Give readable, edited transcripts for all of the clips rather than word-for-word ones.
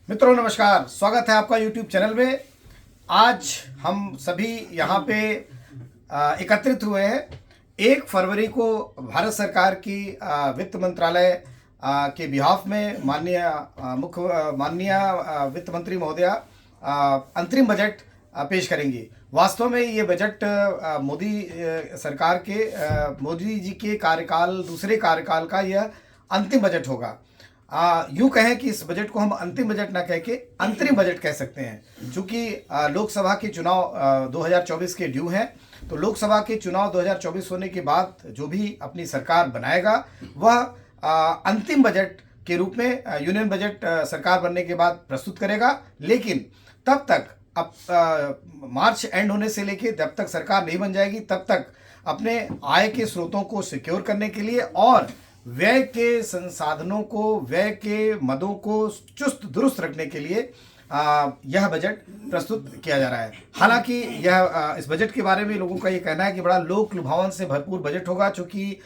मित्रों नमस्कार, स्वागत है आपका YouTube चैनल में। आज हम सभी यहाँ पे एकत्रित हुए हैं। 1 फरवरी को भारत सरकार की वित्त मंत्रालय के बिहाफ में माननीय वित्त मंत्री महोदया अंतरिम बजट पेश करेंगी। वास्तव में ये बजट मोदी जी के कार्यकाल दूसरे कार्यकाल का यह अंतिम बजट होगा। यूँ कहें कि इस बजट को हम अंतिम बजट ना कह के अंतरिम बजट कह सकते हैं, क्योंकि लोकसभा के चुनाव 2024 के ड्यू हैं। तो लोकसभा के चुनाव 2024 होने के बाद जो भी अपनी सरकार बनाएगा वह अंतिम बजट के रूप में यूनियन बजट सरकार बनने के बाद प्रस्तुत करेगा। लेकिन तब तक मार्च एंड होने से लेके जब तक सरकार नहीं बन जाएगी तब तक अपने आय के स्रोतों को सिक्योर करने के लिए और व्यय के संसाधनों को, व्यय के मदों को चुस्त दुरुस्त रखने के लिए यह बजट प्रस्तुत किया जा रहा है। हालांकि इस बजट के बारे में लोगों का ये कहना है कि बड़ा लोक लुभावन से भरपूर बजट होगा, चूँकि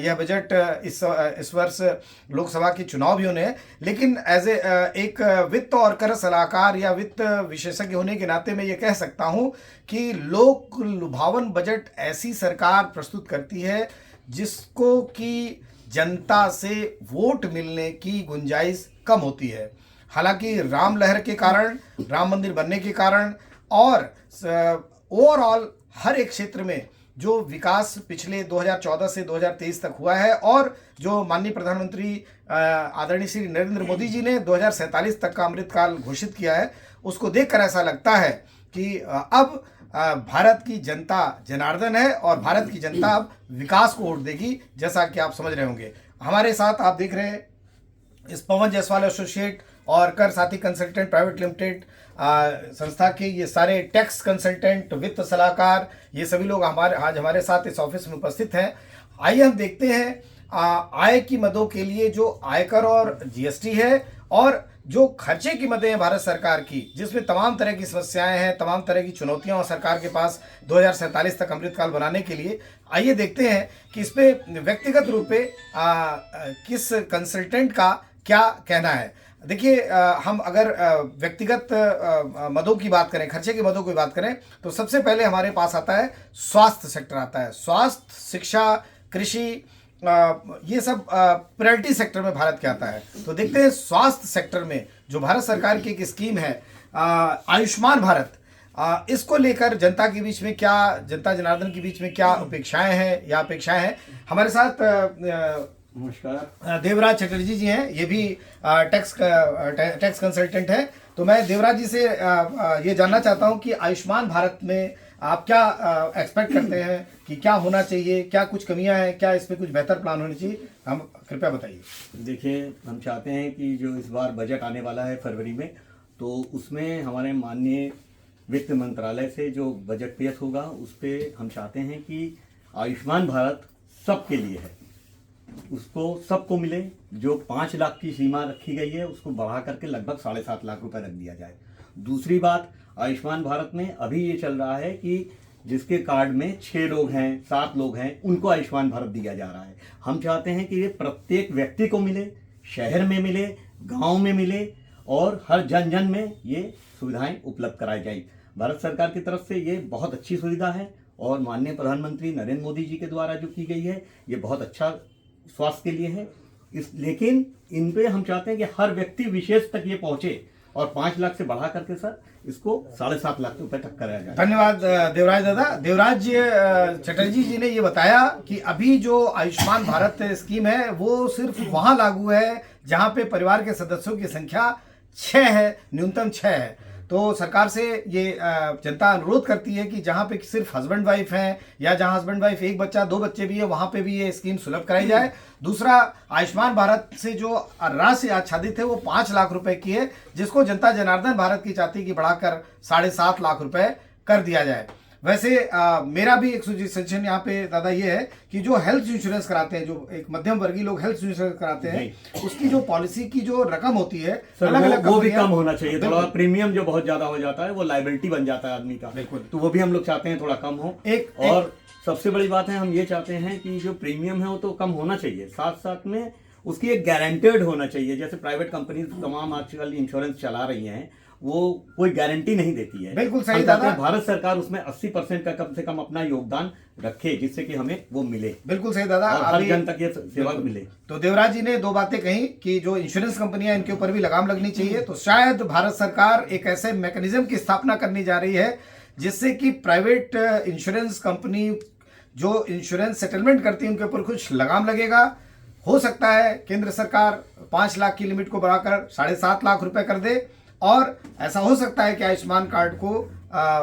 यह बजट इस वर्ष लोकसभा के चुनाव भी होने हैं। लेकिन एक वित्त और कर सलाहकार या वित्त विशेषज्ञ होने के नाते मैं ये कह सकता हूँ कि लोक लुभावन बजट ऐसी सरकार प्रस्तुत करती है जिसको कि जनता से वोट मिलने की गुंजाइश कम होती है। हालांकि राम लहर के कारण, राम मंदिर बनने के कारण और ओवरऑल हर एक क्षेत्र में जो विकास पिछले 2014 से 2023 तक हुआ है और जो माननीय प्रधानमंत्री आदरणीय श्री नरेंद्र मोदी जी ने 2047 तक का अमृतकाल घोषित किया है, उसको देखकर ऐसा लगता है कि अब भारत की जनता जनार्दन है और भारत की जनता अब विकास को वोट देगी, जैसा कि आप समझ रहे होंगे। हमारे साथ आप देख रहे हैं इस पवन जायसवाल एसोसिएट और कर साथी कंसल्टेंट प्राइवेट लिमिटेड संस्था के ये सारे टैक्स कंसल्टेंट, वित्त सलाहकार, ये सभी लोग आज हमारे साथ इस ऑफिस में उपस्थित हैं। आइए हम देखते हैं आय की मदों के लिए जो आयकर और जीएसटी है और जो खर्चे की मदें हैं भारत सरकार की, जिसमें तमाम तरह की समस्याएं हैं, तमाम तरह की चुनौतियां और सरकार के पास 2047 तक अमृतकाल बनाने के लिए। आइए देखते हैं कि इस पे व्यक्तिगत रूप पे किस कंसल्टेंट का क्या कहना है। देखिए, हम अगर व्यक्तिगत मदों की बात करें, खर्चे के मदों की बात करें, तो सबसे पहले हमारे पास आता है स्वास्थ्य सेक्टर आता है। स्वास्थ्य, शिक्षा, कृषि, ये सब प्रायोरिटी सेक्टर में भारत के आता है। तो देखते हैं स्वास्थ्य सेक्टर में जो भारत सरकार की एक स्कीम है आयुष्मान भारत, इसको लेकर जनता के बीच में क्या, जनता जनार्दन के बीच में क्या अपेक्षाएं हैं। हमारे साथ नमस्कार देवराज चटर्जी जी हैं, ये भी टैक्स कंसल्टेंट हैं। तो मैं देवराज जी से ये जानना चाहता हूं कि आयुष्मान भारत में आप क्या एक्सपेक्ट करते हैं कि क्या होना चाहिए, क्या कुछ कमियां हैं, क्या इस पे कुछ बेहतर प्लान होने चाहिए, हम कृपया बताइए। देखिए, हम चाहते हैं कि जो इस बार बजट आने वाला है फरवरी में, तो उसमें हमारे माननीय वित्त मंत्रालय से जो बजट पेश होगा उस पर हम चाहते हैं कि आयुष्मान भारत सबके लिए है, उसको सबको मिले। जो 5 लाख की सीमा रखी गई है उसको बढ़ा करके लगभग 7.5 लाख रुपए रख दिया जाए। दूसरी बात, आयुष्मान भारत में अभी ये चल रहा है कि जिसके कार्ड में 6 लोग हैं, 7 लोग हैं, उनको आयुष्मान भारत दिया जा रहा है। हम चाहते हैं कि ये प्रत्येक व्यक्ति को मिले, शहर में मिले, गांव में मिले और हर जन जन में ये सुविधाएं उपलब्ध कराई जाए। भारत सरकार की तरफ से ये बहुत अच्छी सुविधा है और माननीय प्रधानमंत्री नरेंद्र मोदी जी के द्वारा जो की गई है ये बहुत अच्छा स्वास्थ्य के लिए है। लेकिन इन पे हम चाहते हैं कि हर व्यक्ति विशेष तक ये पहुंचे और 5 लाख से बढ़ा करके सर इसको 7.5 लाख रुपए तक कराया जाए। धन्यवाद देवराज दादा। देवराज चटर्जी जी ने ये बताया कि अभी जो आयुष्मान भारत स्कीम है वो सिर्फ वहां लागू है जहां पे परिवार के सदस्यों की संख्या 6 है, न्यूनतम 6 है। तो सरकार से ये जनता अनुरोध करती है कि जहाँ पे सिर्फ हस्बैंड वाइफ हैं या जहाँ हस्बैंड वाइफ 1 बच्चा 2 बच्चे भी है वहाँ पे भी ये स्कीम सुलभ कराई जाए। दूसरा, आयुष्मान भारत से जो राशि आच्छादित है वो 5 लाख रुपए की है, जिसको जनता जनार्दन भारत की चाहती है कि बढ़ाकर 7.5 लाख रुपए कर दिया जाए। वैसे मेरा भी एक सजेशन यहाँ पे दादा ये है कि जो हेल्थ इंश्योरेंस कराते हैं, जो एक मध्यम वर्गीय लोग हेल्थ इंश्योरेंस कराते हैं, उसकी जो पॉलिसी की जो रकम होती है अलग अलग वो भी कम होना चाहिए। थोड़ा प्रीमियम जो बहुत ज्यादा हो जाता है वो लाइबिलिटी बन जाता है आदमी का, बिल्कुल। तो वो भी हम लोग चाहते हैं थोड़ा कम हो। और सबसे बड़ी बात है, हम ये चाहते हैं कि जो प्रीमियम है वो तो कम होना चाहिए, साथ साथ में उसकी एक गारंटेड होना चाहिए। जैसे प्राइवेट कंपनी तमाम आजकल इंश्योरेंस चला रही हैं, वो कोई गारंटी नहीं देती है। बिल्कुल सही हम चाहते दादा। हैं भारत सरकार उसमें 80% का कम से कम अपना योगदान रखे, जिससे कि हमें वो मिले बिल्कुल सही दादा। और हर अभी जन तक ये सेवा मिले। तो देवराज जी ने दो बातें कही कि जो इंश्योरेंस कंपनियां, इनके ऊपर भी लगाम लगनी चाहिए। तो शायद भारत सरकार एक ऐसे मैकेनिज्म की स्थापना करनी जा रही है जिससे कि प्राइवेट इंश्योरेंस कंपनी जो इंश्योरेंस सेटलमेंट करती है उनके ऊपर कुछ लगाम लगेगा। हो सकता है केंद्र सरकार 5 लाख की लिमिट को बढ़ाकर 7.5 लाख रुपए कर दे, और ऐसा हो सकता है कि आयुष्मान कार्ड को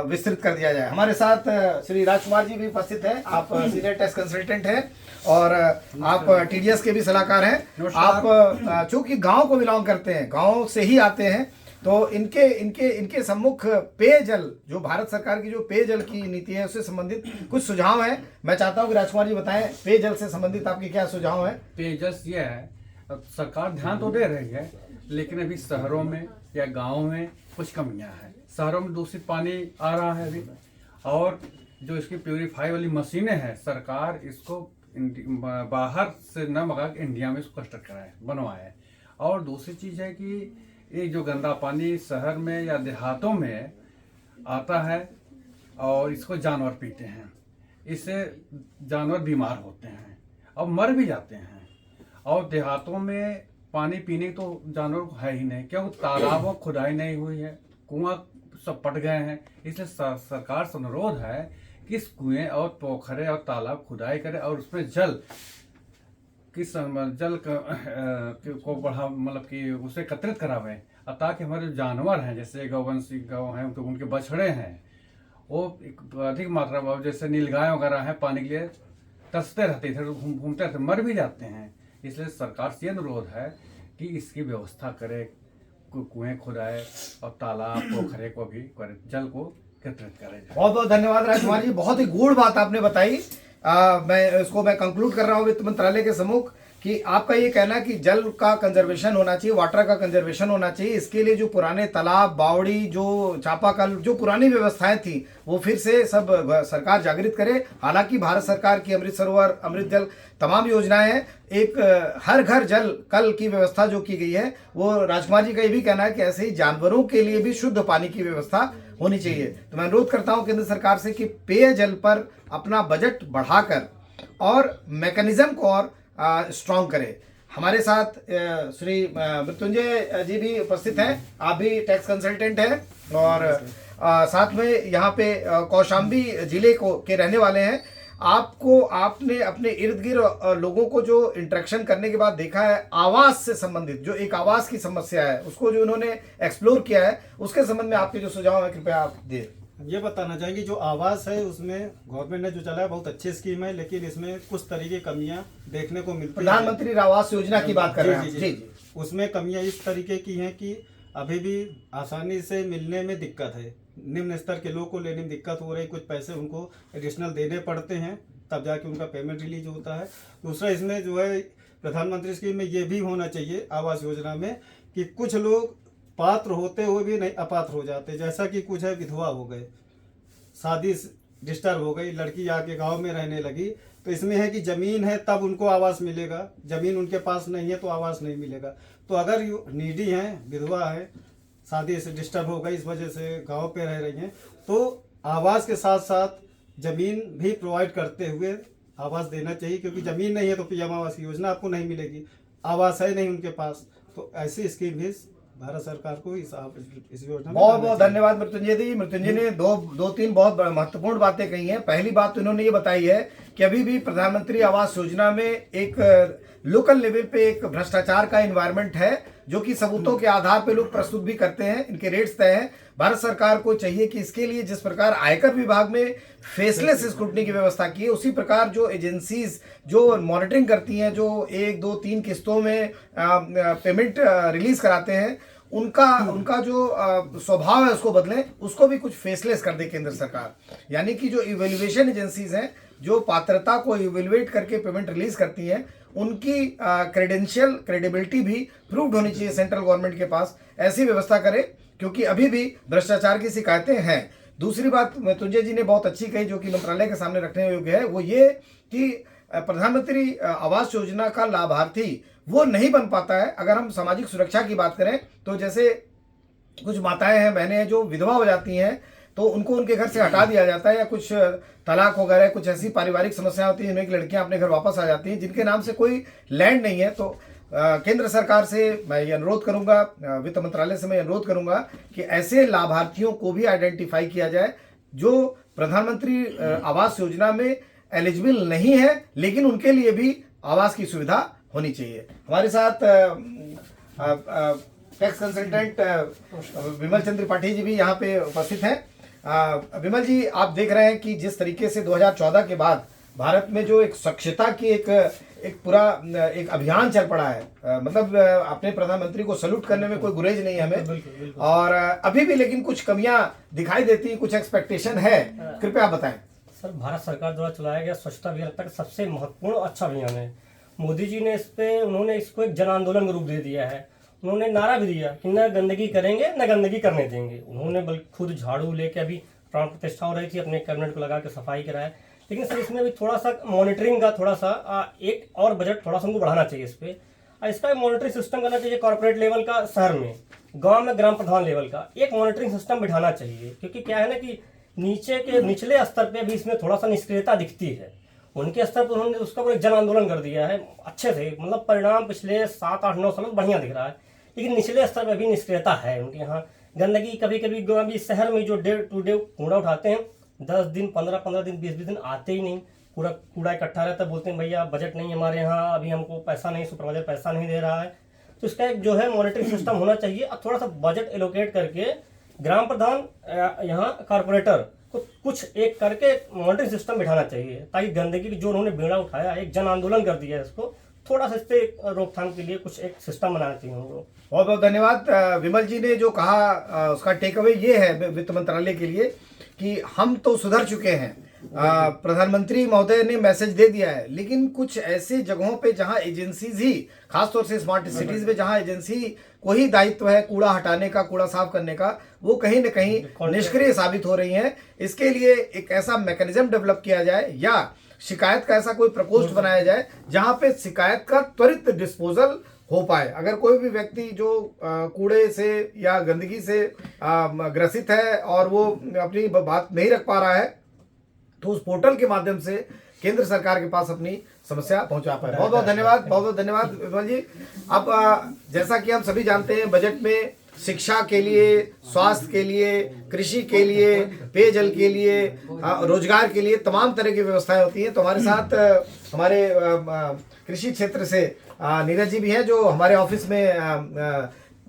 विस्तृत कर दिया जाए। हमारे साथ श्री राजकुमार जी भी उपस्थित हैं। आप सीनियर टैक्स कंसल्टेंट हैं और आप टीडीएस के भी सलाहकार हैं। आप चूंकि गांव को बिलोंग करते हैं, गांव से ही आते हैं, तो इनके इनके इनके सम्मुख पेयजल, जो भारत सरकार की जो पेयजल की नीति है उससे संबंधित कुछ सुझाव हैं। मैं चाहता हूं कि राजकुमार जी बताएं पेयजल से संबंधित आपके क्या सुझाव हैं। पेयजल ये है, अब सरकार ध्यान तो दे रही है, लेकिन अभी शहरों में या गाँव में कुछ कमियां हैं। शहरों में दूषित पानी आ रहा है अभी, और जो इसकी प्यूरीफाई वाली मशीनें हैं, सरकार इसको बाहर से न मंगा के इंडिया में इसको कंस्ट्रक्ट कराए, बनवाए। और दूसरी चीज़ है कि ये जो गंदा पानी शहर में या देहातों में आता है और इसको जानवर पीते हैं, इससे जानवर बीमार होते हैं और मर भी जाते हैं। और देहातों में पानी पीने तो जानवर को है ही नहीं, क्योंकि तालाबों खुदाई नहीं हुई है, कुआं सब पट गए हैं। इसलिए सरकार से अनुरोध है कि इस कुएं और पोखरे और तालाब खुदाई करे और उसमें जल को बढ़ा, मतलब कि उसे एकत्रित करावे, ताकि हमारे जो जानवर हैं जैसे गौवंशी गौ हैं, तो उनके बछड़े हैं, वो अधिक मात्रा में, जैसे नीलगाय वगैरह हैं, पानी के लिए तरसते रहते थे, घूमते रहते, मर भी जाते हैं। इसलिए सरकार से अनुरोध है कि इसकी व्यवस्था करे, कुएं खुदाए और तालाब पोखरे को भी करे, जल को एकत्रित करे। बहुत बहुत धन्यवाद राजकुमार जी, बहुत ही गूढ़ बात आपने बताई। मैं कंक्लूड कर रहा हूँ वित्त मंत्रालय के सम्मुख कि आपका ये कहना है कि जल का कंजर्वेशन होना चाहिए, वाटर का कंजर्वेशन होना चाहिए। इसके लिए जो पुराने तालाब, बावड़ी, जो चापाकल, जो पुरानी व्यवस्थाएं थी, वो फिर से सब सरकार जागृत करे। हालांकि भारत सरकार की अमृत सरोवर, अमृत जल तमाम योजनाएं हैं। एक हर घर जल कल की व्यवस्था जो की गई है, वो राजकुमार जी का ये भी कहना है कि ऐसे ही जानवरों के लिए भी शुद्ध पानी की व्यवस्था होनी चाहिए। तो मैं अनुरोध करता हूं केंद्र सरकार से कि पेयजल पर अपना बजट बढ़ाकर और मैकेनिज्म को और स्ट्रॉन्ग करे। हमारे साथ श्री मृत्युंजय जी भी उपस्थित हैं। आप भी टैक्स कंसल्टेंट हैं और साथ में यहाँ पे कौशाम्बी जिले के रहने वाले हैं। आपने अपने इर्द गिर्द लोगों को जो इंटरेक्शन करने के बाद देखा है, आवास से संबंधित जो एक आवास की समस्या है, उसको जो उन्होंने एक्सप्लोर किया है, उसके संबंध में आपके जो सुझाव है कृपया आप दें। ये बताना चाहेंगे जो आवास है उसमें गवर्नमेंट ने जो चलाया बहुत अच्छी स्कीम है, लेकिन इसमें कुछ तरह की कमियां देखने को मिलती हैं। प्रधानमंत्री आवास योजना की बात कर रहे हैं। जी। उसमें कमियां इस तरीके की हैं कि अभी भी आसानी से मिलने में दिक्कत है, निम्न स्तर के लोग को लेने में दिक्कत हो रही, कुछ पैसे उनको एडिशनल देने पड़ते हैं तब जाके उनका पेमेंट रिलीज होता है। दूसरा इसमें जो है प्रधानमंत्री स्कीम में ये भी होना चाहिए आवास योजना में कि कुछ लोग पात्र होते हुए भी नहीं अपात्र हो जाते, जैसा कि कुछ है विधवा हो गए, शादी डिस्टर्ब हो गई, लड़की आके गांव में रहने लगी, तो इसमें है कि जमीन है तब उनको आवास मिलेगा, जमीन उनके पास नहीं है तो आवास नहीं मिलेगा। तो अगर नीडी हैं, विधवा है, शादी से डिस्टर्ब हो गई, इस वजह से गांव पे रह रही हैं, तो आवास के साथ साथ जमीन भी प्रोवाइड करते हुए आवास देना चाहिए, क्योंकि जमीन नहीं है तो पीएम आवास की योजना आपको नहीं मिलेगी, आवास है नहीं उनके पास। तो ऐसी स्कीम भी भारत सरकार को इस योजना में बहुत बहुत धन्यवाद मृत्युंजय जी। मृत्युंजय ने दो तीन बहुत महत्वपूर्ण बातें कही हैं। पहली बात तो इन्होंने ये बताई है कि अभी भी प्रधानमंत्री आवास योजना में एक लोकल लेवल पे एक भ्रष्टाचार का एनवायरनमेंट है, जो कि सबूतों के आधार पे लोग प्रस्तुत भी करते हैं, इनके रेट्स तय हैं। भारत सरकार को चाहिए कि इसके लिए जिस प्रकार आयकर विभाग में फेसलेस स्क्रूटनी की व्यवस्था की है, उसी प्रकार जो एजेंसीज जो मॉनिटरिंग करती हैं, जो 1, 2, 3 किस्तों में पेमेंट रिलीज कराते हैं, उनका जो स्वभाव है उसको बदलें, उसको भी कुछ फेसलेस कर दे केंद्र सरकार। यानी कि जो इवेल्युएशन एजेंसीज हैं, जो पात्रता को इवेल्युएट करके पेमेंट रिलीज करती हैं, उनकी क्रेडिबिलिटी भी प्रूव्ड होनी चाहिए सेंट्रल गवर्नमेंट के पास। ऐसी व्यवस्था करे, क्योंकि अभी भी भ्रष्टाचार की शिकायतें हैं। दूसरी बात मृत्युंजय जी ने बहुत अच्छी कही, जो कि मंत्रालय के सामने रखने योग्य है, वो ये कि प्रधानमंत्री आवास योजना का लाभार्थी वो नहीं बन पाता है। अगर हम सामाजिक सुरक्षा की बात करें तो जैसे कुछ माताएं हैं, बहनें हैं जो विधवा हो जाती हैं तो उनको उनके घर से हटा दिया जाता है, या कुछ तलाक वगैरह कुछ ऐसी पारिवारिक समस्या होती है जिनमें लड़कियां अपने घर वापस आ जाती हैं जिनके नाम से कोई लैंड नहीं है। तो केंद्र सरकार से मैं ये अनुरोध करूंगा, वित्त मंत्रालय से मैं अनुरोध करूंगा कि ऐसे लाभार्थियों को भी आइडेंटिफाई किया जाए जो प्रधानमंत्री आवास योजना में एलिजिबल नहीं है, लेकिन उनके लिए भी आवास की सुविधा होनी चाहिए। हमारे साथ टैक्स कंसल्टेंट विमल चंद्र त्रिपाठी जी भी यहाँ पे उपस्थित हैं। विमल जी, आप देख रहे हैं कि जिस तरीके से 2014 के बाद भारत में जो एक स्वच्छता की एक पूरा एक अभियान चल पड़ा है, मतलब अपने प्रधानमंत्री को सैल्यूट करने में कोई गुरेज नहीं है हमें। और अभी भी लेकिन कुछ कमियां दिखाई देती, कुछ एक्सपेक्टेशन है, कृपया आप बताएं। सर, भारत सरकार द्वारा चलाया गया स्वच्छता अभियान तक सबसे महत्वपूर्ण अच्छा अभियान है। मोदी जी ने उन्होंने इसको एक जन आंदोलन का रूप दे दिया है। उन्होंने नारा भी दिया कि न गंदगी करेंगे न गंदगी करने देंगे। उन्होंने बल्कि खुद झाड़ू लेके अभी प्राण प्रतिष्ठा हो रही थी, अपने कैबिनेट को लगा के सफाई कराया। लेकिन सर इसमें भी थोड़ा सा मॉनिटरिंग का थोड़ा सा एक और बजट थोड़ा सा हमको बढ़ाना चाहिए। इस पर इसका मॉनिटरिंग सिस्टम करना चाहिए कॉर्पोरेट लेवल का, शहर में, गांव में ग्राम प्रधान लेवल का एक मॉनिटरिंग सिस्टम बिठाना चाहिए। क्योंकि क्या है ना कि नीचे के निचले स्तर पे भी इसमें थोड़ा सा निष्क्रियता दिखती है। उनके स्तर पर उन्होंने उसका पूरा जन आंदोलन कर दिया है अच्छे से, मतलब परिणाम पिछले 7, 8, 9 सालों में बढ़िया दिख रहा है। लेकिन निचले स्तर पर भी निष्क्रियता है उनके यहाँ। गंदगी कभी कभी अभी शहर में जो डे टू डे कूड़ा उठाते हैं 10 दिन 15 दिन 20 दिन आते ही नहीं, पूरा कूड़ा इकट्ठा रहता है। बोलते हैं भैया बजट नहीं हमारे यहाँ, अभी हमको पैसा नहीं, सुपरवाइजर पैसा नहीं दे रहा है। तो इसका एक जो है मॉनिटरिंग सिस्टम होना चाहिए और थोड़ा सा बजट एलोकेट करके ग्राम प्रधान यहाँ कॉर्पोरेटर को कुछ एक करके मॉनिटरिंग सिस्टम बिठाना चाहिए, ताकि गंदगी की जो उन्होंने बेड़ा उठाया, एक जन आंदोलन कर दिया है, इसको थोड़ा सा इस पे रोकथाम के लिए कुछ एक सिस्टम बनाना चाहिए उनको। बहुत बहुत धन्यवाद। विमल जी ने जो कहा उसका टेक अवे ये है वित्त मंत्रालय के लिए कि हम तो सुधर चुके हैं, प्रधानमंत्री महोदय ने मैसेज दे दिया है, लेकिन कुछ ऐसे जगहों पे जहां एजेंसीज ही, खासतौर से स्मार्ट सिटीज में जहां एजेंसी को ही दायित्व है कूड़ा हटाने का, कूड़ा साफ करने का, वो कहीं न कहीं निष्क्रिय साबित हो रही हैं। इसके लिए एक ऐसा मैकेनिज्म डेवलप किया जाए या शिकायत का ऐसा कोई प्रकोष्ठ बनाया जाए जहां पे शिकायत का त्वरित डिस्पोजल हो पाए। अगर कोई भी व्यक्ति जो कूड़े से या गंदगी से ग्रसित है और वो अपनी बात नहीं रख पा रहा है, तो उस पोर्टल के माध्यम से केंद्र सरकार के पास अपनी समस्या पहुंचा पाए। बहुत बहुत धन्यवाद, बहुत बहुत धन्यवाद विमल जी। अब जैसा कि हम सभी जानते हैं, बजट में शिक्षा के लिए, स्वास्थ्य के लिए, कृषि के लिए, पेयजल के लिए, रोजगार के लिए तमाम तरह की व्यवस्थाएं होती हैं। तो हमारे साथ हमारे कृषि क्षेत्र से नीरज जी भी हैं, जो हमारे ऑफिस में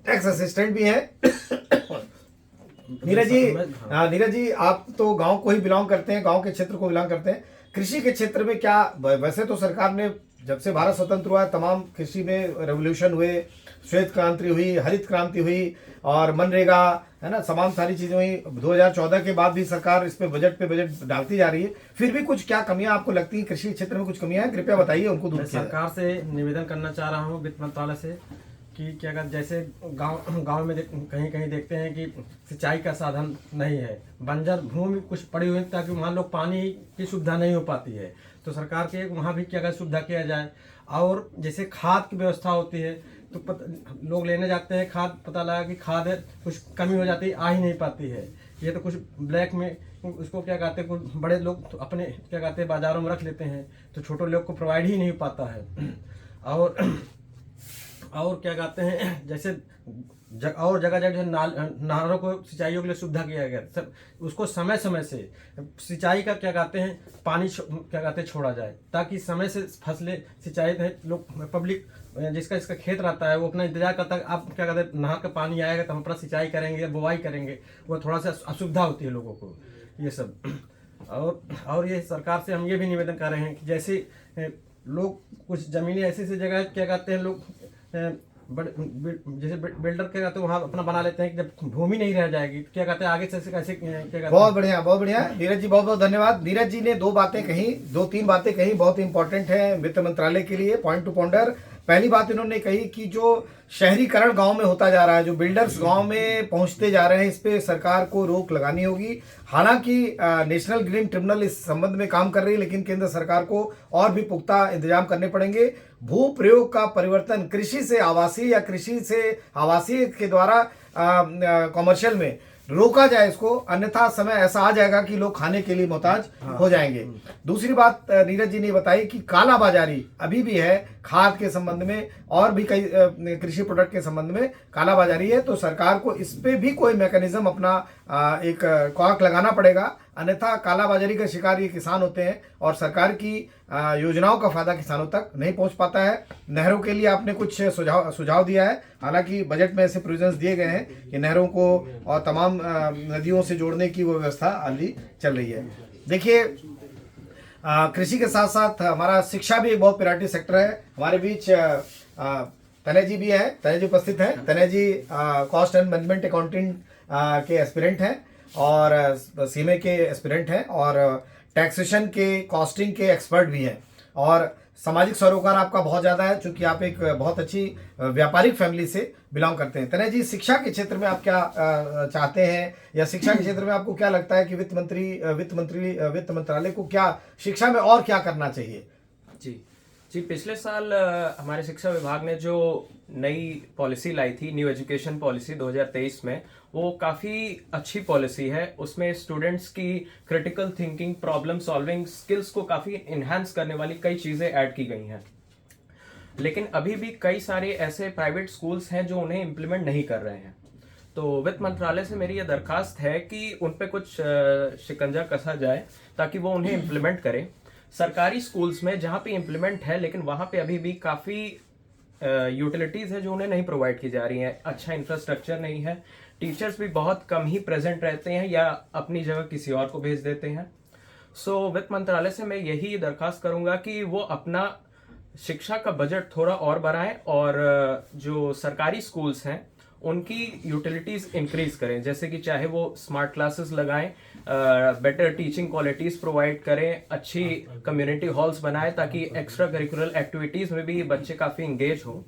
टैक्स असिस्टेंट भी हैं। नीरज जी, आप तो गांव को ही बिलोंग करते हैं, गांव के क्षेत्र को बिलोंग करते हैं। कृषि के क्षेत्र में क्या, वैसे तो सरकार ने जब से भारत स्वतंत्र हुआ तमाम कृषि में रेवोल्यूशन हुए, श्वेत क्रांति हुई, हरित क्रांति हुई और मनरेगा, है ना, तमाम सारी चीजें हुई। 2014 के बाद भी सरकार इस पे बजट डालती जा रही है। फिर भी कुछ क्या कमियां आपको लगती है, कृषि क्षेत्र में कुछ कमियां हैं, कृपया बताइए, उनको दूर किया। सरकार से निवेदन करना चाह रहा हूँ वित्त मंत्रालय से कि क्या कहते, जैसे गांव में कहीं कहीं देखते हैं कि सिंचाई का साधन नहीं है, बंजर भूमि कुछ पड़ी हुई है, ताकि वहाँ लोग पानी की सुविधा नहीं हो पाती है। तो सरकार के वहाँ भी क्या कहते सुविधा किया जाए। और जैसे खाद की व्यवस्था होती है तो लोग लेने जाते हैं खाद, पता लगा कि खाद कुछ कमी हो जाती है, आ ही नहीं पाती है। ये तो कुछ ब्लैक में उसको क्या कहते हैं, कुछ बड़े लोग तो अपने क्या कहते हैं बाज़ारों में रख लेते हैं, तो छोटे लोग को प्रोवाइड ही नहीं पाता है। और क्या कहते हैं, जैसे और जगह जगह जो नहरों को सिंचाइयों के लिए सुविधा किया गया, सब उसको समय समय से सिंचाई का क्या कहते हैं पानी क्या कहते हैं छोड़ा जाए, ताकि समय से फसलें सिंचाई लोग पब्लिक जिसका खेत रहता है वो अपना इंतजार करता है, आप क्या कहते हैं नहर का पानी आएगा तो हम अपना सिंचाई करेंगे या बुआई करेंगे, वो थोड़ा सा असुविधा होती है लोगों को ये सब। और ये सरकार से हम ये भी निवेदन कर रहे हैं कि जैसे लोग कुछ ज़मीनें ऐसी जगह क्या कहते हैं लोग जैसे बिल्डर क्या कहते हैं वहाँ अपना बना लेते हैं कि जब भूमि नहीं रह जाएगी तो क्या कहते हैं आगे से कैसे क्या कहते हैं। बहुत बढ़िया नीरज जी, बहुत बहुत धन्यवाद। नीरज जी ने 2 तीन बातें कही, बहुत इंपॉर्टेंट है वित्त मंत्रालय के लिए, पॉइंट टू पॉइंटर। पहली बात इन्होंने कही कि जो शहरीकरण गांव में होता जा रहा है, जो बिल्डर्स गांव में पहुंचते जा रहे हैं, इस पे सरकार को रोक लगानी होगी। हालांकि नेशनल ग्रीन ट्रिब्यूनल इस संबंध में काम कर रही है, लेकिन केंद्र सरकार को और भी पुख्ता इंतजाम करने पड़ेंगे। भू प्रयोग का परिवर्तन कृषि से आवासीय या कृषि से आवासीय के द्वारा कॉमर्शियल में रोका जाए इसको, अन्यथा समय ऐसा आ जाएगा कि लोग खाने के लिए मोहताज हो जाएंगे। दूसरी बात नीरज जी ने बताई कि कालाबाजारी अभी भी है खाद के संबंध में और भी कई कृषि प्रोडक्ट के संबंध में कालाबाजारी है, तो सरकार को इस पे भी कोई मैकेनिज्म अपना एक कॉक लगाना पड़ेगा, अन्यथा कालाबाजारी का शिकार ये किसान होते हैं और सरकार की योजनाओं का फायदा किसानों तक नहीं पहुंच पाता है। नहरों के लिए आपने कुछ सुझाव दिया है, हालांकि बजट में ऐसे प्रोविजंस दिए गए हैं कि नहरों को और तमाम नदियों से जोड़ने की वो व्यवस्था हाली चल रही है। देखिए, कृषि के साथ साथ हमारा शिक्षा भी एक बहुत प्रायोरिटी सेक्टर है। हमारे बीच तनय जी भी हैं, तनय जी उपस्थित हैं। तनय जी कॉस्ट एंड मैनेजमेंट अकाउंटिंग के एस्पिरेंट हैं और सीमे के एस्पिरेंट हैं और टैक्सेशन के कॉस्टिंग के एक्सपर्ट भी हैं और सामाजिक सरोकार आपका बहुत ज़्यादा है, चूंकि आप एक बहुत अच्छी व्यापारिक फैमिली से बिलोंग करते हैं। तनय जी, शिक्षा के क्षेत्र में आप क्या चाहते हैं, या शिक्षा के क्षेत्र में आपको क्या लगता है कि वित्त मंत्रालय को क्या शिक्षा में और क्या करना चाहिए? जी, पिछले साल हमारे शिक्षा विभाग ने जो नई पॉलिसी लाई थी, न्यू एजुकेशन पॉलिसी 2023 में, वो काफ़ी अच्छी पॉलिसी है। उसमें स्टूडेंट्स की critical thinking, problem solving skills को काफ़ी इन्हांस करने वाली कई चीज़ें ऐड की गई हैं। लेकिन अभी भी कई सारे ऐसे प्राइवेट स्कूल्स हैं जो उन्हें इम्प्लीमेंट नहीं कर रहे हैं। तो वित्त मंत्रालय से मेरी ये दरखास्त है कि उन पे कुछ शिकंजा कसा जाए ताकि वो उन्हें इम्प्लीमेंट करें। सरकारी स्कूल्स में जहाँ पे इम्प्लीमेंट है, लेकिन वहाँ पे अभी भी काफ़ी यूटिलिटीज़ है जो उन्हें नहीं प्रोवाइड की जा रही हैं। अच्छा इंफ्रास्ट्रक्चर नहीं है, टीचर्स भी बहुत कम ही प्रेजेंट रहते हैं या अपनी जगह किसी और को भेज देते हैं। सो वित्त मंत्रालय से मैं यही दरखास्त करूँगा कि वो अपना शिक्षा का बजट थोड़ा और बढ़ाएं और जो सरकारी स्कूल्स हैं उनकी यूटिलिटीज़ इंक्रीज करें, जैसे कि चाहे वो स्मार्ट क्लासेस लगाएं, बेटर टीचिंग क्वालिटीज़ प्रोवाइड करें, अच्छी कम्युनिटी हॉल्स बनाएं ताकि एक्स्ट्रा करिकुलर एक्टिविटीज़ में भी बच्चे काफ़ी इंगेज हों।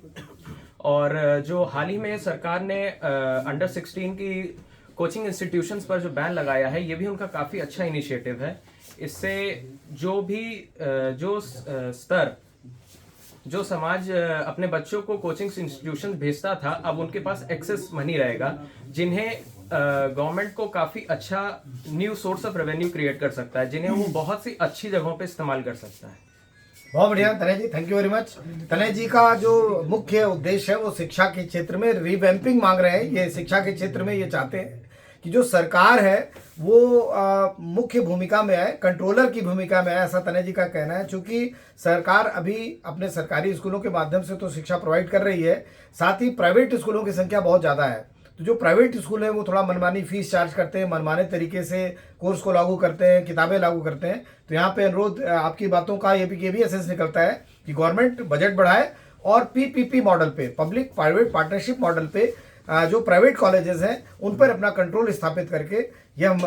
और जो हाल ही में सरकार ने अंडर 16 की कोचिंग इंस्टीट्यूशंस पर जो बैन लगाया है, ये भी उनका काफ़ी अच्छा इनिशिएटिव है। इससे जो समाज अपने बच्चों को कोचिंग इंस्टीट्यूशन भेजता था, अब उनके पास एक्सेस मनी रहेगा, जिन्हें गवर्नमेंट को काफ़ी अच्छा new source of revenue create कर सकता है, जिन्हें वो बहुत सी अच्छी जगहों पे इस्तेमाल कर सकता है। बहुत बढ़िया तनय जी, थैंक यू वेरी मच। तनय जी का जो मुख्य उद्देश्य है वो शिक्षा के क्षेत्र में रिवैम्पिंग मांग रहे हैं। ये शिक्षा के क्षेत्र में ये चाहते हैं कि जो सरकार है वो मुख्य भूमिका में है, कंट्रोलर की भूमिका में है, ऐसा तनय जी का कहना है। चूंकि सरकार अभी अपने सरकारी स्कूलों के माध्यम से तो शिक्षा प्रोवाइड कर रही है, साथ ही प्राइवेट स्कूलों की संख्या बहुत ज़्यादा है। तो जो प्राइवेट स्कूल है वो थोड़ा मनमानी फीस चार्ज करते हैं, मनमाने तरीके से कोर्स को लागू करते हैं, किताबें लागू करते हैं। तो यहाँ पे अनुरोध आपकी बातों का ये भी एसेंस निकलता है कि गवर्नमेंट बजट बढ़ाए और पीपीपी मॉडल पे, पब्लिक प्राइवेट पार्टनरशिप मॉडल पे जो प्राइवेट कॉलेजेस हैं उन पर अपना कंट्रोल स्थापित करके यह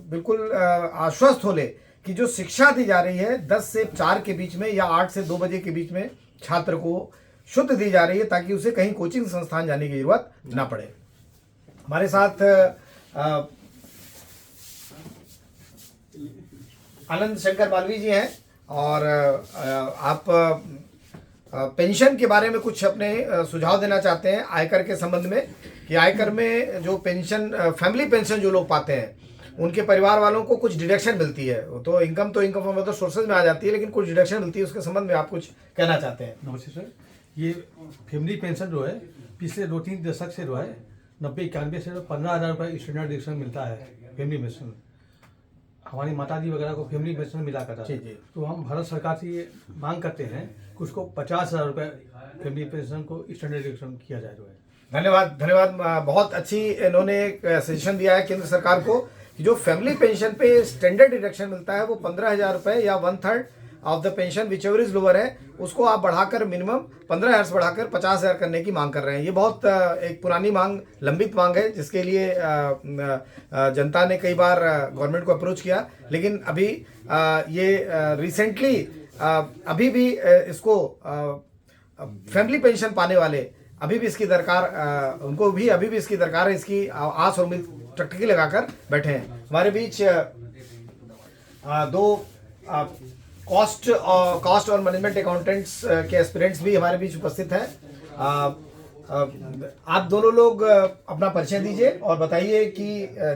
बिल्कुल आश्वस्त हो ले कि जो शिक्षा दी जा रही है 10 से 4 के बीच में या 8 से 2 बजे के बीच में छात्र को शुद्ध दी जा रही है, ताकि उसे कहीं कोचिंग संस्थान जाने की जरूरत ना पड़े। हमारे साथ आनंद शंकर मालवी जी हैं और आप पेंशन के बारे में कुछ अपने सुझाव देना चाहते हैं आयकर के संबंध में, कि आयकर में जो पेंशन, फैमिली पेंशन जो लोग पाते हैं उनके परिवार वालों को कुछ डिडक्शन मिलती है। तो इनकम फ्रॉम अदर सोर्सेज में आ जाती है, लेकिन कुछ डिडक्शन मिलती है, उसके संबंध में आप कुछ कहना चाहते हैं? नमस्ते सर। ये फैमिली पेंशन जो है पिछले 2-3 दशक से जो है 90-91 से 15,000 रुपये स्टैंडर्ड डिडक्शन मिलता है फैमिली पेंशन। हमारी माता जी वगैरह को फैमिली पेंशन मिला करता है। तो हम भारत सरकार से ये मांग करते हैं कि उसको 50,000 रुपये फैमिली पेंशन को स्टैंडर्ड डिडक्शन किया जाए। जो है धन्यवाद। बहुत अच्छी इन्होंने एक सजेशन दिया है केंद्र सरकार को कि जो फैमिली पेंशन पे स्टैंडर्ड डिडक्शन मिलता है वो 15,000 रुपये या 1/3 of the pension which ever is lower है, उसको आप बढ़ाकर मिनिमम 15,000 से बढ़ाकर 50,000 करने की मांग कर रहे हैं। ये बहुत एक पुरानी मांग, लंबित मांग है, जिसके लिए जनता ने कई बार गवर्नमेंट को अप्रोच किया, लेकिन अभी ये रिसेंटली अभी भी इसको फैमिली पेंशन पाने वाले अभी भी इसकी दरकार उनको भी अभी भी इसकी दरकार है, इसकी आस और उम्मीद टकटकी लगाकर बैठे हैं। हमारे बीच दो कॉस्ट और मैनेजमेंट अकाउंटेंट्स के एस्पिरेंट्स भी हमारे बीच उपस्थित हैं। आप दोनों लोग अपना परिचय दीजिए और बताइए कि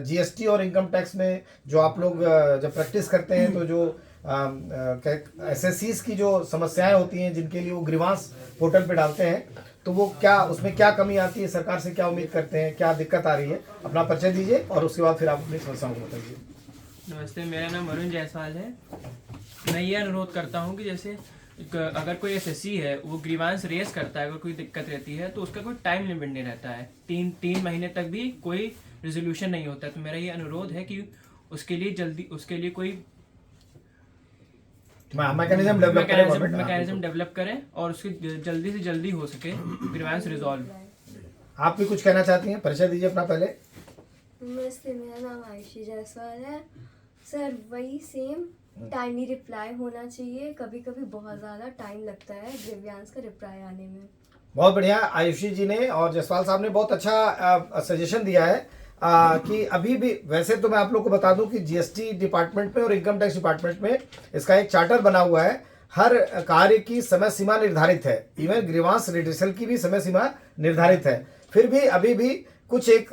जीएसटी और इनकम टैक्स में जो आप लोग जब प्रैक्टिस करते हैं तो जो एसएससीज की जो समस्याएं होती हैं जिनके लिए वो ग्रीवांस पोर्टल पे डालते हैं, तो वो क्या उसमें क्या कमी आती है, सरकार से क्या उम्मीद करते हैं, क्या दिक्कत आ रही है, अपना परिचय दीजिए और उसके बाद फिर आप अपनी समस्याओं को बताइए। नमस्ते, मेरा नाम वरुण जायसवाल है। मैं ये अनुरोध करता हूँ कि जैसे अगर कोई एसएससी है वो ग्रीवांस रेस करता है, अगर कोई दिक्कत रहती है तो उसका कोई टाइम लिमिट नहीं रहता है, तीन महीने तक भी कोई रेजोल्यूशन नहीं होता है। तो मेरा ये अनुरोध है कि उसके लिए कोई मैकेनिज्म डेवलप करें और उसकी जल्दी से जल्दी हो सके ग्रीवांस रिजॉल्व। आप भी कुछ कहना चाहती हैं? परिचय दीजिए अपना पहले। नमस्ते, मेरा नाम आयुषी जायसवाल है। सर वही सेम टाइमली रिप्लाई होना चाहिए, कभी कभी बहुत ज़्यादा टाइम लगता है ग्रीवांस का रिप्लाई आने में। बहुत बढ़िया, आयुषी जी ने और जसवाल साहब ने बहुत अच्छा सजेशन दिया है कि अभी भी वैसे तो मैं आप लोग को बता दूं कि जीएसटी डिपार्टमेंट में और इनकम टैक्स डिपार्टमेंट में इसका एक चार्टर बना हुआ है। हर कार्य की समय सीमा निर्धारित है, इवन ग्रीवांस रिड्रेसल की भी समय सीमा निर्धारित है। फिर भी अभी भी कुछ एक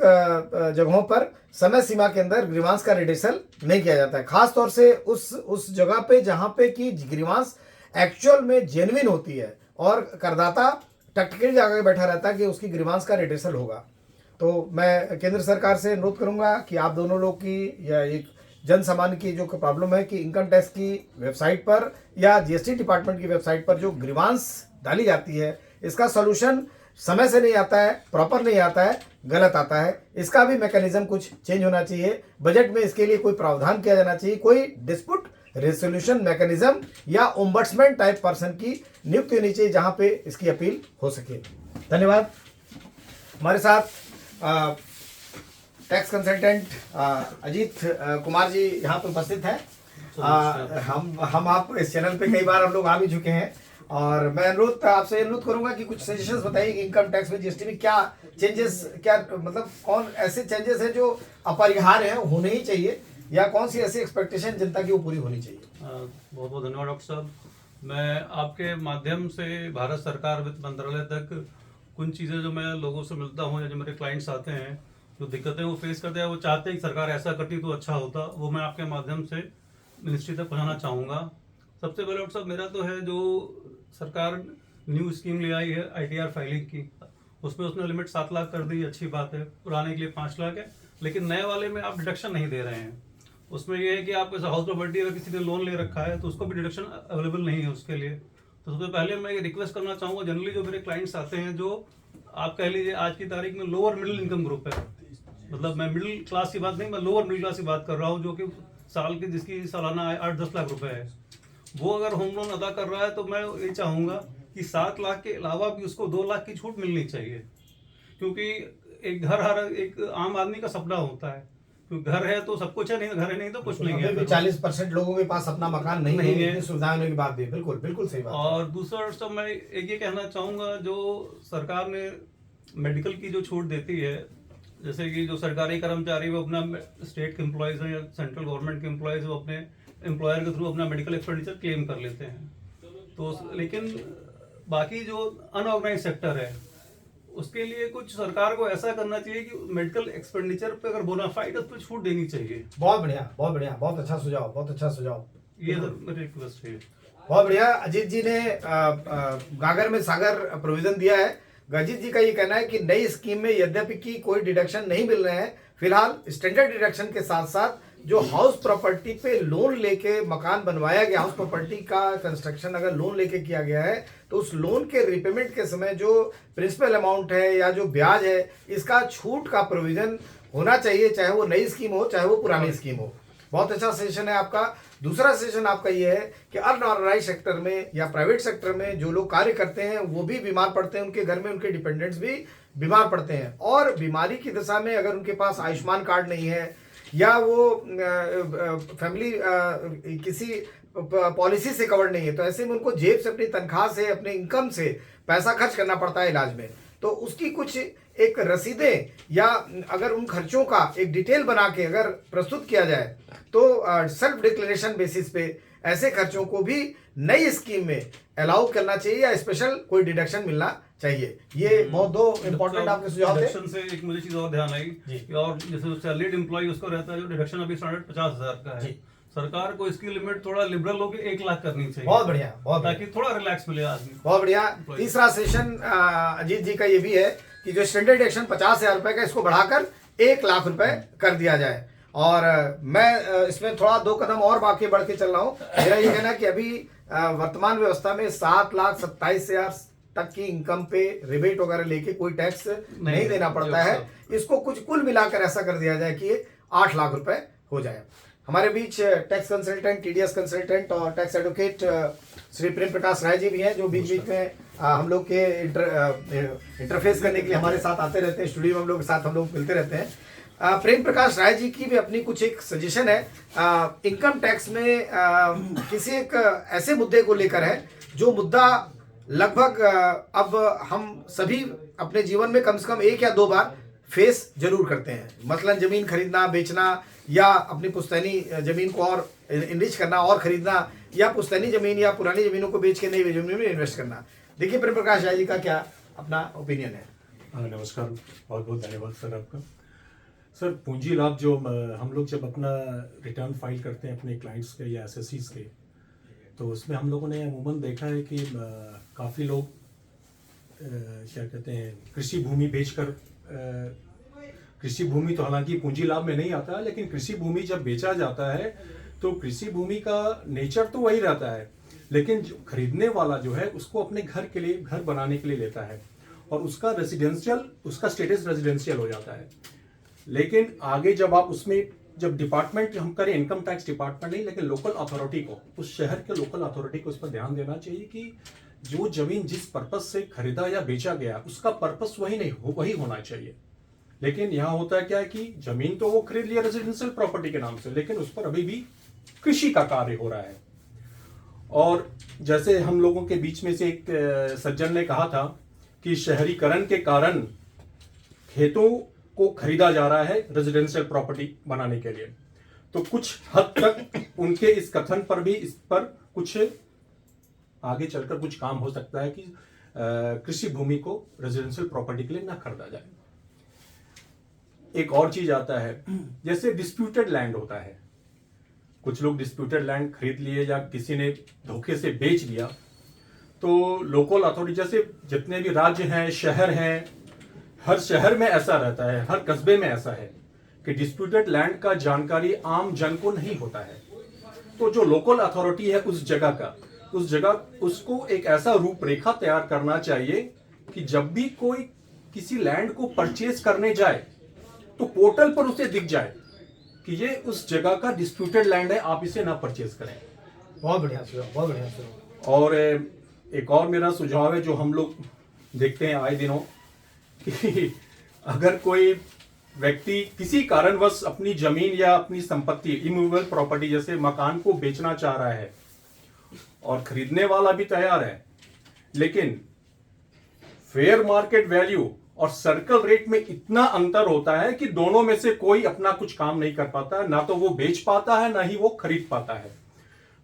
जगहों पर समय सीमा के अंदर ग्रीवांस का रिड्रेसल नहीं किया जाता है, खास तौर से उस जगह पे जहाँ पे कि ग्रीवांस एक्चुअल में जेन्युइन होती है और करदाता टकटकी जगह बैठा रहता है कि उसकी ग्रीवांस का रिड्रेसल होगा। तो मैं केंद्र सरकार से अनुरोध करूंगा कि आप दोनों लोग की या एक जन सामान्य की जो प्रॉब्लम है कि इनकम टैक्स की वेबसाइट पर या जीएसटी डिपार्टमेंट की वेबसाइट पर जो ग्रीवांस डाली जाती है, इसका सॉल्यूशन समय से नहीं आता है, प्रॉपर नहीं आता है, गलत आता है। इसका भी मैकेनिज्म कुछ चेंज होना चाहिए। बजट में इसके लिए कोई प्रावधान किया जाना चाहिए, कोई डिस्प्यूट रेजोल्यूशन मैकेनिज्म या ओम्बड्समैन टाइप पर्सन की नियुक्ति होनी चाहिए जहां पे इसकी अपील हो सके। धन्यवाद। हमारे साथ टैक्स कंसल्टेंट अजीत कुमार जी यहाँ पे उपस्थित हैं। हम आप इस चैनल पे कई बार हम लोग आ भी चुके हैं और मैं आपसे अनुरोध करूंगा कि कुछ सजेशंस बताइए कि इनकम टैक्स में जीएसटी में क्या चेंजेस, क्या मतलब कौन ऐसे चेंजेस हैं जो अपरिहार्य हैं, होने ही चाहिए, या कौन सी ऐसी एक्सपेक्टेशन जनता की वो पूरी होनी चाहिए। बहुत बहुत धन्यवाद डॉक्टर साहब। मैं आपके माध्यम से भारत सरकार वित्त मंत्रालय तक कुछ चीज़ें जो मैं लोगों से मिलता हूँ या जो मेरे क्लाइंट्स आते हैं, जो दिक्कतें वो फेस करते हैं, वो चाहते हैं कि सरकार ऐसा करती तो अच्छा होता, वो मैं आपके माध्यम से मिनिस्ट्री तक पहुँचाना चाहूँगा। सबसे पहले डॉक्टर साहब मेरा तो है जो सरकार न्यू स्कीम ले आई है ITR फाइलिंग की, उसमें उसने लिमिट 7 लाख कर दी, अच्छी बात है। पुराने के लिए 5 लाख है, लेकिन नए वाले में आप डिडक्शन नहीं दे रहे हैं। उसमें ये है कि आप हाउस प्रॉपर्टी अगर किसी ने लोन ले रखा है तो उसको भी डिडक्शन अवेलेबल नहीं है उसके लिए। तो सबसे पहले मैं ये रिक्वेस्ट करना चाहूँगा, जनरली जो मेरे क्लाइंट्स आते हैं जो आप कह लीजिए आज की तारीख में लोअर मिडिल इनकम ग्रुप है, मतलब मैं मिडिल क्लास की बात नहीं, मैं लोअर मिडिल क्लास की बात कर रहा हूँ, जो कि साल की जिसकी सालाना आय 8-10 लाख रुपए है, वो अगर होम लोन अदा कर रहा है तो मैं ये चाहूँगा कि 7 लाख के अलावा भी उसको 2 लाख की छूट मिलनी चाहिए। क्योंकि एक घर हर एक आम आदमी का सपना होता है, क्योंकि घर है तो सब कुछ है, नहीं घर है नहीं तो कुछ नहीं है। 40% लोगों के पास अपना मकान नहीं है, सुविधाएं होने की बात भी बिल्कुल बिल्कुल सही बात। और दूसरा सब मैं एक ये कहना चाहूँगा, जो सरकार ने मेडिकल की जो छूट देती है, जैसे कि जो सरकारी कर्मचारी वो अपना स्टेट के एम्प्लॉयज़ हैं या सेंट्रल गवर्नमेंट के एम्प्लॉयज़ वो अपने एम्प्लॉयर के थ्रू अपना मेडिकल एक्सपेंडिचर क्लेम कर लेते हैं, तो लेकिन बाकी जो अनऑर्गेनाइज सेक्टर है उसके लिए कुछ सरकार को ऐसा करना चाहिए कि मेडिकल एक्सपेंडिचर पे अगर बोनाफाइड उस पर छूट देनी चाहिए। बहुत बढ़िया, बहुत बढ़िया, बहुत अच्छा सुझाव, बहुत अच्छा सुझाव। ये मेरी रिक्वेस्ट है। बहुत बढ़िया। अजीत जी ने गागर में सागर प्रोविजन दिया है। अजीत जी का ये कहना है कि नई स्कीम में यद्यपि की कोई डिडक्शन नहीं मिल रहे हैं, फिलहाल स्टैंडर्ड डिडक्शन के साथ साथ जो हाउस प्रॉपर्टी पे लोन लेके मकान बनवाया गया, हाउस प्रॉपर्टी का कंस्ट्रक्शन अगर लोन लेके किया गया है तो उस लोन के रिपेमेंट के समय जो प्रिंसिपल अमाउंट है या जो ब्याज है, इसका छूट का प्रोविजन होना चाहिए, चाहे वो नई स्कीम हो चाहे वो पुरानी स्कीम हो। बहुत अच्छा सेशन है आपका। दूसरा सेशन आपका ये है कि अनऑर्गेनाइज सेक्टर में या प्राइवेट सेक्टर में जो लोग कार्य करते हैं वो भी बीमार पड़ते हैं, उनके घर में उनके डिपेंडेंट्स भी बीमार पड़ते हैं, और बीमारी की दशा में अगर उनके पास आयुष्मान कार्ड नहीं है या वो फैमिली किसी पॉलिसी से कवर नहीं है, तो ऐसे में उनको जेब से, अपनी तनख्वाह से, अपने इनकम से पैसा खर्च करना पड़ता है इलाज में। तो उसकी कुछ एक रसीदें या अगर उन खर्चों का एक डिटेल बना के अगर प्रस्तुत किया जाए तो सेल्फ डिक्लेरेशन बेसिस पे ऐसे खर्चों को भी नई स्कीम में अलाउ करना चाहिए या स्पेशल कोई डिडक्शन मिलना चाहिए। ये बहुत दो इम्पोर्टेंट आपके सुझाव थे। डिडक्शन से एक मुझे चीज और ध्यान आई कि और जैसे सैलरीड एम्प्लॉय उसको रहता है जो डिडक्शन अभी स्टैंडर्ड 50,000 का है, सरकार को इसकी लिमिट थोड़ा लिबरल होकर 1 लाख करनी चाहिए। बहुत बढ़िया, बहुत ताकि थोड़ा रिलैक्स मिले आदमी। बहुत बढ़िया। तीसरा सेशन अजीत जी का ये भी है कि जो स्टैंडर्ड एक्शन 50,000 रुपए का, इसको बढ़ाकर 1 लाख रुपए कर दिया जाए। और मैं इसमें थोड़ा 2 कदम और बाकी बढ़ के चल रहा हूँ। मेरा ये कहना है कि अभी वर्तमान व्यवस्था में 7,27,000 तक की इनकम पे रिबेट वगैरह लेके कोई टैक्स नहीं देना पड़ता है। इसको कुछ कुल मिलाकर ऐसा कर दिया जाए कि 8 लाख रुपए हो जाए। हमारे बीच टैक्स कंसल्टेंट, टीडीएस कंसल्टेंट और टैक्स एडवोकेट श्री प्रेम प्रकाश राय जी भी हैं, जो बीच बीच में हम लोग के इंटरफेस करने के लिए हमारे साथ आते रहते हैं। स्टूडियो में हम लोग के साथ हम लोग मिलते रहते हैं। प्रेम प्रकाश राय जी की भी अपनी कुछ एक सजेशन है इनकम टैक्स में किसी एक ऐसे मुद्दे को लेकर है जो मुद्दा लगभग अब हम सभी अपने जीवन में कम से कम 1 या 2 बार फेस जरूर करते हैं। मसलन जमीन खरीदना, बेचना या अपनी पुश्तैनी जमीन को और इनरिच करना और खरीदना, या पुश्तैनी जमीन या पुरानी जमीनों को बेच के नई जमीन में इन्वेस्ट करना। देखिए प्रेम प्रकाश राय जी का क्या अपना ओपिनियन है। नमस्कार, बहुत बहुत धन्यवाद सर आपका। सर, पूंजी लाभ जो हम लोग जब अपना रिटर्न फाइल करते हैं अपने क्लाइंट्स के या एसएससीज के, तो उसमें हम लोगों ने अमूमन देखा है कि काफ़ी लोग क्या कहते हैं, कृषि भूमि बेचकर, कृषि भूमि तो हालांकि पूंजी लाभ में नहीं आता है, लेकिन कृषि भूमि जब बेचा जाता है तो कृषि भूमि का नेचर तो वही रहता है, लेकिन जो खरीदने वाला जो है उसको अपने घर के लिए, घर बनाने के लिए लेता है और उसका रेजिडेंशियल, उसका स्टेटस रेजिडेंशियल हो जाता है। लेकिन आगे जब आप उसमें, जब डिपार्टमेंट हम करें, इनकम टैक्स डिपार्टमेंट नहीं, लेकिन लोकल अथॉरिटी को, उस शहर के लोकल अथॉरिटी को उस पर ध्यान देना चाहिए कि जो जमीन जिस पर्पस से खरीदा या बेचा गया उसका पर्पस वही नहीं हो, वही होना चाहिए। लेकिन यहाँ होता है क्या है कि जमीन तो वो खरीद लिया रेजिडेंशियल प्रॉपर्टी के नाम से, लेकिन उस पर अभी भी कृषि का कार्य हो रहा है। और जैसे हम लोगों के बीच में से एक सज्जन ने कहा था कि शहरीकरण के कारण खेतों को खरीदा जा रहा है रेजिडेंशियल प्रॉपर्टी बनाने के लिए, तो कुछ हद तक उनके इस कथन पर भी, इस पर कुछ आगे चलकर कुछ काम हो सकता है कि कृषि भूमि को रेजिडेंशियल प्रॉपर्टी के लिए ना खरीदा जाए। एक और चीज आता है, जैसे डिस्प्यूटेड लैंड होता है, कुछ लोग डिस्प्यूटेड लैंड खरीद लिए या किसी ने धोखे से बेच लिया, तो लोकल अथॉरिटी, जैसे जितने भी राज्य हैं, शहर हैं, हर शहर में ऐसा रहता है, हर कस्बे में ऐसा है कि डिस्प्यूटेड लैंड का जानकारी आम जन को नहीं होता है। तो जो लोकल अथॉरिटी है उस जगह का, उस जगह उसको एक ऐसा रूपरेखा तैयार करना चाहिए कि जब भी कोई किसी लैंड को परचेज करने जाए तो पोर्टल पर उसे दिख जाए कि ये उस जगह का डिस्प्यूटेड लैंड है, आप इसे ना परचेज करें। बहुत बढ़िया सुझाव, बहुत बढ़िया सुझाव। और एक और मेरा सुझाव है जो हम लोग देखते हैं आए दिनों कि अगर कोई व्यक्ति किसी कारणवश अपनी जमीन या अपनी संपत्ति, इमूवेबल प्रॉपर्टी जैसे मकान को बेचना चाह रहा है और खरीदने वाला भी तैयार है, लेकिन फेयर मार्केट वैल्यू और सर्कल रेट में इतना अंतर होता है कि दोनों में से कोई अपना कुछ काम नहीं कर पाता है, ना तो वो बेच पाता है ना ही वो खरीद पाता है।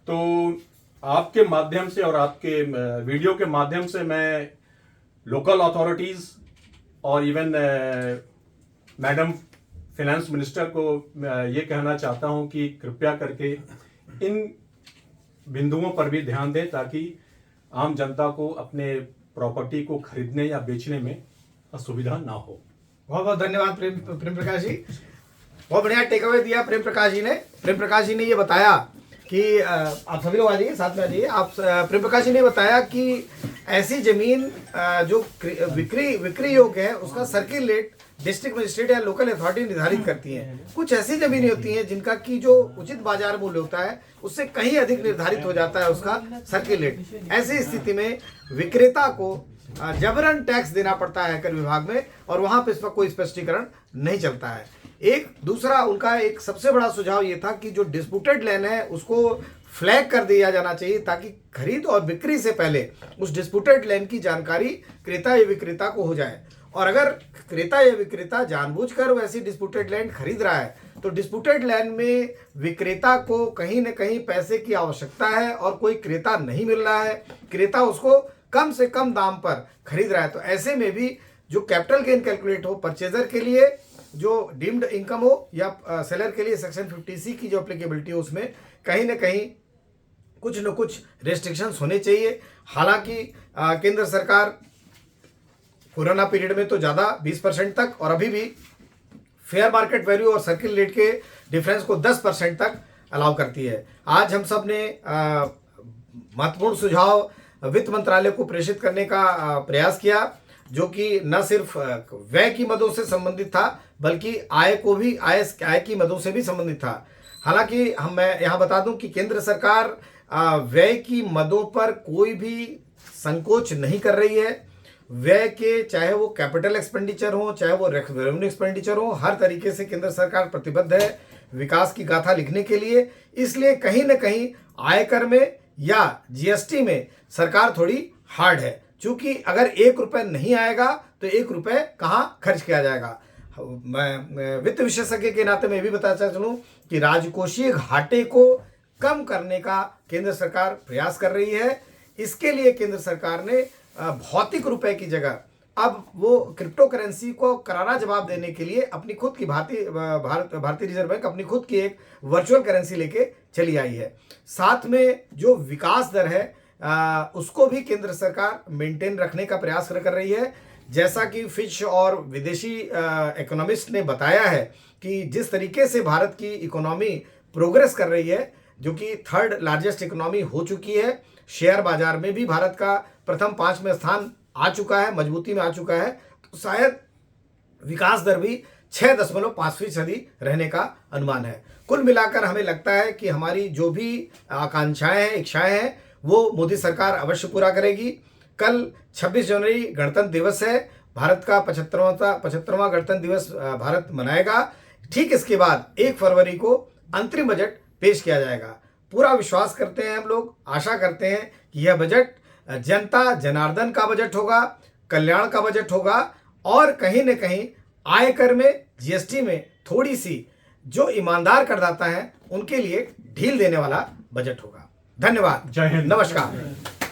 तो आपके माध्यम से और आपके वीडियो के माध्यम से मैं लोकल अथॉरिटीज और इवन मैडम फाइनेंस मिनिस्टर को ये कहना चाहता हूं कि कृपया करके इन बिंदुओं पर भी ध्यान दें ताकि आम जनता को अपने प्रॉपर्टी को खरीदने या बेचने में असुविधा ना हो। बहुत बहुत धन्यवाद प्रेम प्रकाश जी, बहुत बढ़िया टेक अवे दिया प्रेम प्रकाश जी ने। प्रेम प्रकाश जी ने ये बताया कि आप सभी लोग आ जाइए, साथ में आ जाइए आप। प्रेम प्रकाश जी ने बताया कि ऐसी जमीन जो विक्री योग्य है उसका सर्किल रेट डिस्ट्रिक्ट मजिस्ट्रेट या लोकल अथॉरिटी निर्धारित करती है। कुछ ऐसी जमीनें होती हैं जिनका की जो उचित बाजार मूल्य होता है उससे कहीं अधिक निर्धारित हो जाता है उसका सर्किल रेट। ऐसी स्थिति में विक्रेता को जबरन टैक्स देना पड़ता है आयकर विभाग में, और वहां पे इस पर कोई स्पष्टीकरण नहीं चलता है। एक दूसरा उनका एक सबसे बड़ा सुझाव ये था कि जो डिस्प्यूटेड लैंड है उसको फ्लैग कर दिया जाना चाहिए ताकि खरीद और बिक्री से पहले उस डिस्प्यूटेड लैंड की जानकारी क्रेता या विक्रेता को हो जाए। और अगर क्रेता या विक्रेता जानबूझकर वैसी डिस्प्यूटेड लैंड खरीद रहा है तो डिस्प्यूटेड लैंड में विक्रेता को कहीं न कहीं पैसे की आवश्यकता है और कोई क्रेता नहीं मिल रहा है, क्रेता उसको कम से कम दाम पर खरीद रहा है। तो ऐसे में भी जो कैपिटल गेन कैलकुलेट हो परचेजर के लिए, जो डीम्ड इनकम हो या सेलर के लिए सेक्शन 50C की जो एप्लीकेबिलिटी हो, उसमें कहीं ना कहीं कुछ न कुछ रेस्ट्रिक्शंस होने चाहिए। हालांकि केंद्र सरकार कोरोना पीरियड में तो ज़्यादा 20% तक और अभी भी फेयर मार्केट वैल्यू और सर्किल रेट के डिफरेंस को 10% तक अलाउ करती है। आज हम सब ने महत्वपूर्ण सुझाव वित्त मंत्रालय को प्रेषित करने का प्रयास किया, जो कि न सिर्फ व्यय की मदों से संबंधित था बल्कि आय की मदों से भी संबंधित था। हालांकि मैं यहाँ बता दूं कि केंद्र सरकार व्यय की मदों पर कोई भी संकोच नहीं कर रही है। व्यय के चाहे वो कैपिटल एक्सपेंडिचर हो चाहे वो रेवेन्यू एक्सपेंडिचर हो, हर तरीके से केंद्र सरकार प्रतिबद्ध है विकास की गाथा लिखने के लिए। इसलिए कहीं ना कहीं आयकर में या जीएसटी में सरकार थोड़ी हार्ड है, क्योंकि अगर 1 रुपये नहीं आएगा तो 1 रुपये कहाँ खर्च किया जाएगा। मैं वित्त विशेषज्ञ के नाते में भी बताता चलूँ कि राजकोषीय घाटे को कम करने का केंद्र सरकार प्रयास कर रही है। इसके लिए केंद्र सरकार ने भौतिक रुपए की जगह अब वो क्रिप्टो करेंसी को करारा जवाब देने के लिए अपनी खुद की भारतीय रिजर्व बैंक अपनी खुद की एक वर्चुअल करेंसी लेके चली आई है। साथ में जो विकास दर है उसको भी केंद्र सरकार मेंटेन रखने का प्रयास कर रही है। जैसा कि फिच और विदेशी इकोनॉमिस्ट ने बताया है कि जिस तरीके से भारत की इकोनॉमी प्रोग्रेस कर रही है, जो कि 3rd लार्जेस्ट इकोनॉमी हो चुकी है, शेयर बाजार में भी भारत का प्रथम 5 में स्थान आ चुका है, मजबूती में आ चुका है, तो शायद विकास दर भी 6.5% रहने का अनुमान है। कुल मिलाकर हमें लगता है कि हमारी जो भी आकांक्षाएं हैं, इच्छाएं हैं, वो मोदी सरकार अवश्य पूरा करेगी। कल 26 जनवरी गणतंत्र दिवस है, भारत का 75वां गणतंत्र दिवस भारत मनाएगा। ठीक इसके बाद 1 फरवरी को अंतरिम बजट पेश किया जाएगा। पूरा विश्वास करते हैं हम लोग, आशा करते हैं कि यह बजट जनता जनार्दन का बजट होगा, कल्याण का बजट होगा और कहीं न कहीं आयकर में, जीएसटी में थोड़ी सी जो ईमानदार करदाता हैं उनके लिए ढील देने वाला बजट होगा। धन्यवाद, जय हिंद। नमस्कार।